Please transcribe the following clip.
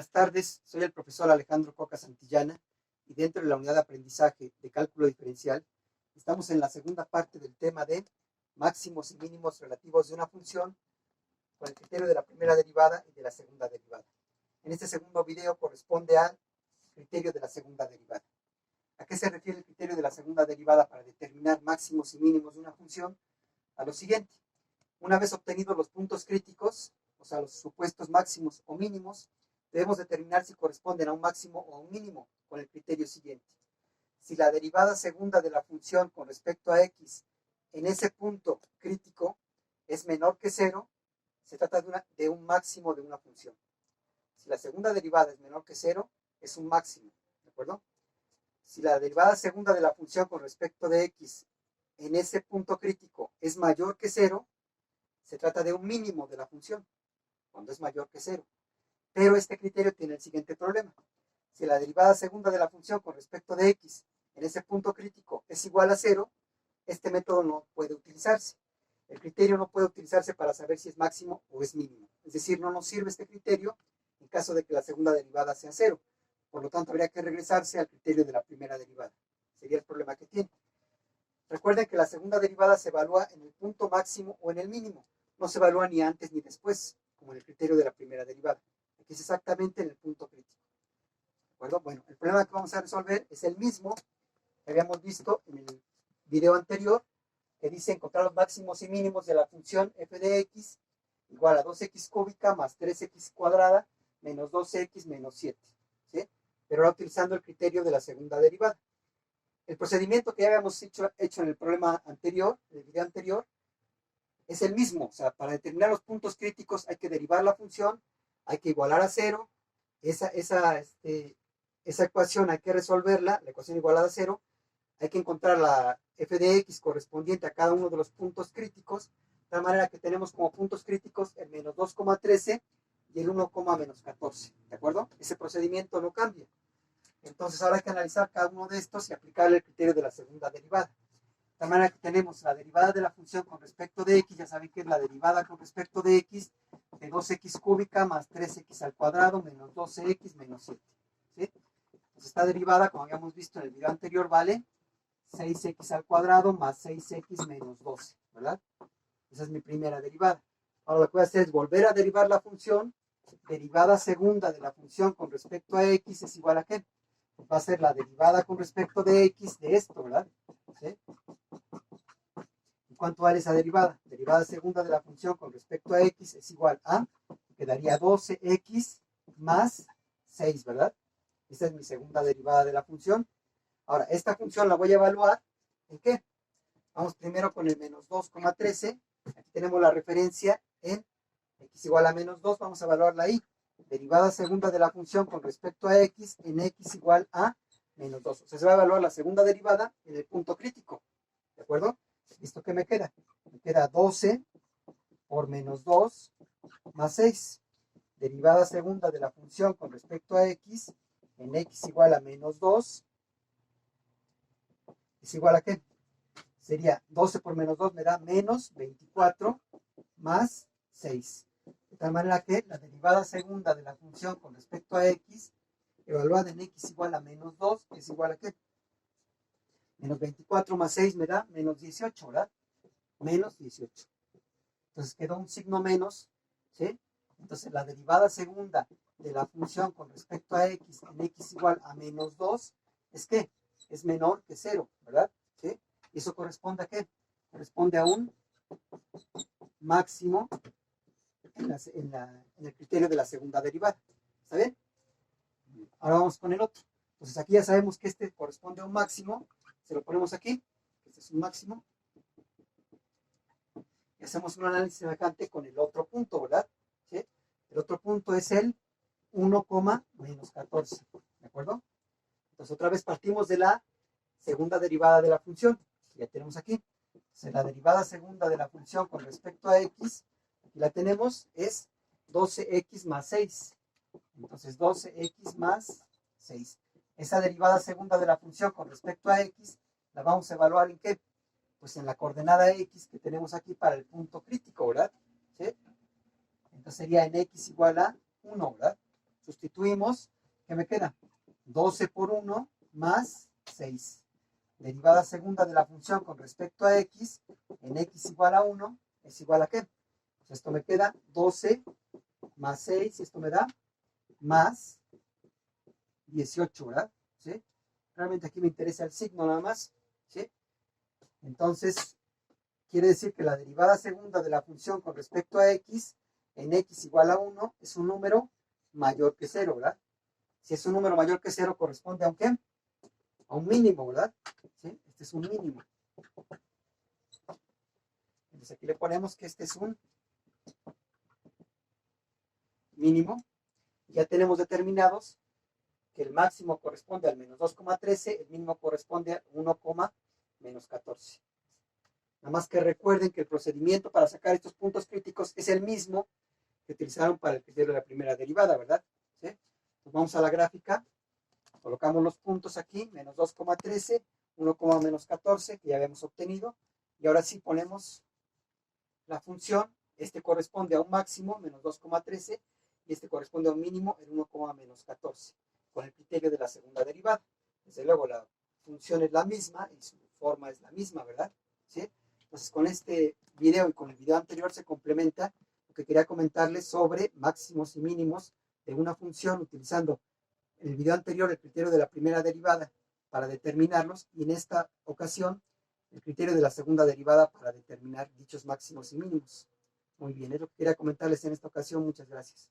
Buenas tardes, soy el profesor Alejandro Coca Santillana y dentro de la unidad de aprendizaje de cálculo diferencial estamos en la segunda parte del tema de máximos y mínimos relativos de una función con el criterio de la primera derivada y de la segunda derivada. En este segundo video corresponde al criterio de la segunda derivada. ¿A qué se refiere el criterio de la segunda derivada para determinar máximos y mínimos de una función? A lo siguiente: una vez obtenidos los puntos críticos, o sea, los supuestos máximos o mínimos, debemos determinar si corresponden a un máximo o a un mínimo con el criterio siguiente. Si la derivada segunda de la función con respecto a x en ese punto crítico es menor que 0, se trata de un máximo de una función. Si la segunda derivada es menor que 0, es un máximo, ¿de acuerdo? Si la derivada segunda de la función con respecto de x en ese punto crítico es mayor que 0, se trata de un mínimo de la función, cuando es mayor que 0. Pero este criterio tiene el siguiente problema. Si la derivada segunda de la función con respecto de x en ese punto crítico es igual a 0, este método no puede utilizarse. El criterio no puede utilizarse para saber si es máximo o es mínimo. Es decir, no nos sirve este criterio en caso de que la segunda derivada sea 0. Por lo tanto, habría que regresarse al criterio de la primera derivada. Sería el problema que tiene. Recuerden que la segunda derivada se evalúa en el punto máximo o en el mínimo. No se evalúa ni antes ni después, como en el criterio de la primera derivada. Aquí es exactamente en el punto crítico. ¿De acuerdo? Bueno, el problema que vamos a resolver es el mismo que habíamos visto en el video anterior, que dice encontrar los máximos y mínimos de la función f de x igual a 2x cúbica más 3x cuadrada menos 2x menos 7. ¿Sí? Pero ahora utilizando el criterio de la segunda derivada. El procedimiento que ya habíamos hecho en el problema anterior, en el video anterior, es el mismo. O sea, para determinar los puntos críticos hay que derivar la función, hay que igualar a 0, esa ecuación hay que resolverla, la ecuación igualada a 0, hay que encontrar la f de x correspondiente a cada uno de los puntos críticos, de tal manera que tenemos como puntos críticos el menos 2,13 y el 1,-14, ¿de acuerdo? Ese procedimiento no cambia. Entonces ahora hay que analizar cada uno de estos y aplicarle el criterio de la segunda derivada. De tal manera que tenemos la derivada de la función con respecto de x, ya saben que es la derivada con respecto de x, de 2x cúbica más 3x al cuadrado menos 12x menos 7. ¿Sí? Entonces esta derivada, como habíamos visto en el video anterior, vale 6x al cuadrado más 6x menos 12, ¿verdad? Esa es mi primera derivada. Ahora lo que voy a hacer es volver a derivar la función. Derivada segunda de la función con respecto a x es igual a ¿qué? Va a ser la derivada con respecto de x de esto, ¿verdad? ¿Sí? ¿Y cuánto vale esa derivada? Derivada segunda de la función con respecto a x es igual a, quedaría 12x más 6, ¿verdad? Esta es mi segunda derivada de la función. Ahora, esta función la voy a evaluar ¿en qué? Vamos primero con el menos 2,13. Aquí tenemos la referencia en x igual a menos 2, vamos a evaluarla ahí. Derivada segunda de la función con respecto a x en x igual a menos 2. O sea, se va a evaluar la segunda derivada en el punto crítico. ¿De acuerdo? ¿Esto qué me queda? Me queda 12 por menos 2 más 6. Derivada segunda de la función con respecto a x en x igual a menos 2 es igual a ¿qué? Sería 12 por menos 2 me da menos 24 más 6. De tal manera que la derivada segunda de la función con respecto a x, evaluada en x igual a menos 2, es igual a ¿qué? Menos 24 más 6 me da menos 18, ¿verdad? Menos 18. Entonces quedó un signo menos, ¿sí? Entonces la derivada segunda de la función con respecto a x en x igual a menos 2 es ¿qué? Es menor que 0, ¿verdad? ¿Sí? ¿Y eso corresponde a qué? Corresponde a un máximo en el criterio de la segunda derivada. ¿Está bien? Ahora vamos con el otro. Entonces aquí ya sabemos que este corresponde a un máximo. Se lo ponemos aquí. Este es un máximo. Y hacemos un análisis semejante con el otro punto, ¿verdad? ¿Sí? El otro punto es el 1,-14. ¿De acuerdo? Entonces otra vez partimos de la segunda derivada de la función. Ya tenemos aquí. Entonces la derivada segunda de la función con respecto a x, aquí la tenemos, es 12x más 6. Entonces 12x más 6. Esa derivada segunda de la función con respecto a x la vamos a evaluar ¿en qué? Pues en la coordenada x que tenemos aquí para el punto crítico, ¿verdad? ¿Sí? Entonces sería en x igual a 1, ¿verdad? Sustituimos, ¿qué me queda? 12 por 1 más 6. Derivada segunda de la función con respecto a x, en x igual a 1, es igual a ¿qué? Pues esto me queda 12 más 6, y esto me da más 18, ¿verdad? ¿Sí? Realmente aquí me interesa el signo nada más, ¿sí? Entonces, quiere decir que la derivada segunda de la función con respecto a x, en x igual a 1, es un número mayor que 0, ¿verdad? Si es un número mayor que 0, corresponde a un ¿qué? A un mínimo, ¿verdad? ¿Sí? Este es un mínimo. Entonces aquí le ponemos que este es un mínimo. Ya tenemos determinados que el máximo corresponde al menos 2,13, el mínimo corresponde a 1, menos 14. Nada más que recuerden que el procedimiento para sacar estos puntos críticos es el mismo que utilizaron para el criterio de la primera derivada, ¿verdad? ¿Sí? Entonces vamos a la gráfica, colocamos los puntos aquí, menos 2,13, 1, menos 14, que ya habíamos obtenido, y ahora sí ponemos la función, este corresponde a un máximo, menos 2,13, y este corresponde a un mínimo, el 1, menos 14, con el criterio de la segunda derivada. Desde luego la función es la misma y su forma es la misma, ¿verdad? ¿Sí? Entonces con este video y con el video anterior se complementa lo que quería comentarles sobre máximos y mínimos de una función utilizando en el video anterior el criterio de la primera derivada para determinarlos, y en esta ocasión el criterio de la segunda derivada para determinar dichos máximos y mínimos. Muy bien, es lo que quería comentarles en esta ocasión. Muchas gracias.